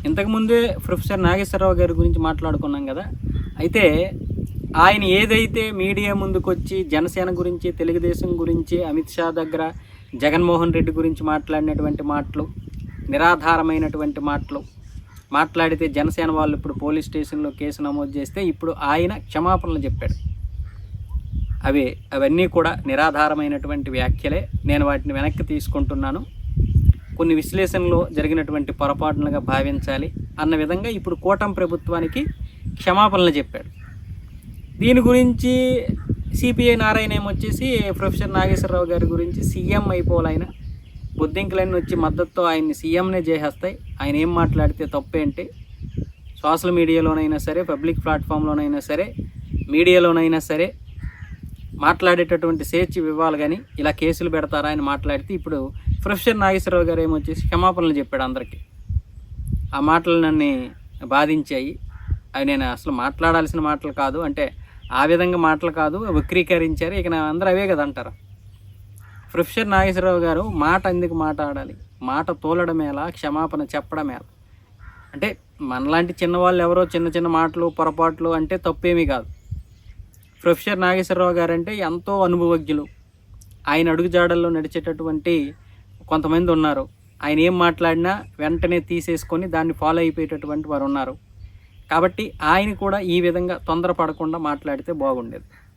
ఇంతకుముందే ప్రొఫెసర్ నాగేశ్వరరావు గారి గురించి మాట్లాడుకున్నాం కదా. అయితే ఆయన ఏదైతే మీడియా ముందుకొచ్చి జనసేన గురించి, తెలుగుదేశం గురించి, అమిత్ షా దగ్గర జగన్మోహన్ రెడ్డి గురించి మాట్లాడినటువంటి మాటలు, నిరాధారమైనటువంటి మాటలు మాట్లాడితే జనసేన వాళ్ళు ఇప్పుడు పోలీస్ స్టేషన్లో కేసు నమోదు చేస్తే ఇప్పుడు ఆయన క్షమాపణలు చెప్పాడు. అవన్నీ కూడా నిరాధారమైనటువంటి వ్యాఖ్యలే. నేను వాటిని వెనక్కి తీసుకుంటున్నాను, కొన్ని విశ్లేషణలో జరిగినటువంటి పొరపాటులుగా భావించాలి అన్న విధంగా ఇప్పుడు కూటమి ప్రభుత్వానికి క్షమాపణలు చెప్పాడు. దీని గురించి సిపిఐ నారాయణ ఏమొచ్చేసి ప్రొఫెసర్ నాగేశ్వరరావు గారి గురించి సీఎం అయిపోవాలైన బొద్దింకలన్నీ వచ్చి మద్దతుతో ఆయన్ని సీఎంనే చేసేస్తాయి, ఆయన ఏం మాట్లాడితే తప్పేంటి, సోషల్ మీడియాలోనైనా సరే, పబ్లిక్ ప్లాట్ఫామ్లోనైనా సరే, మీడియాలోనైనా సరే మాట్లాడేటటువంటి స్వేచ్ఛ ఇవ్వాలి కానీ ఇలా కేసులు పెడతారా అని మాట్లాడితే ఇప్పుడు ప్రొఫెసర్ నాగేశ్వరరావు గారు ఏమొచ్చేసి క్షమాపణలు చెప్పాడు అందరికీ. ఆ మాటలు నన్ను బాధించాయి. అవి నేను అసలు మాట్లాడాల్సిన మాటలు కాదు, అంటే ఆ విధంగా మాటలు కాదు, వక్రీకరించారు. ఇక నా అందరూ అవే కదా అంటారు. ప్రొఫెసర్ నాగేశ్వరరావు గారు మాట ఎందుకు మాట్లాడాలి, మాట తోలడం ఎలా, క్షమాపణ చెప్పడం ఎలా? అంటే మనలాంటి చిన్నవాళ్ళు ఎవరో చిన్న చిన్న మాటలు పొరపాట్లు అంటే తప్పేమీ కాదు. ప్రొఫెసర్ నాగేశ్వరరావు గారు అంటే ఎంతో అనుభవజ్ఞులు, ఆయన అడుగుజాడల్లో నడిచేటటువంటి కొంతమంది ఉన్నారు. ఆయన ఏం మాట్లాడినా వెంటనే తీసేసుకొని దాన్ని ఫాలో అయిపోయేటటువంటి వారు ఉన్నారు. కాబట్టి ఆయన కూడా ఈ విధంగా తొందరపడకుండా మాట్లాడితే బాగుండేది.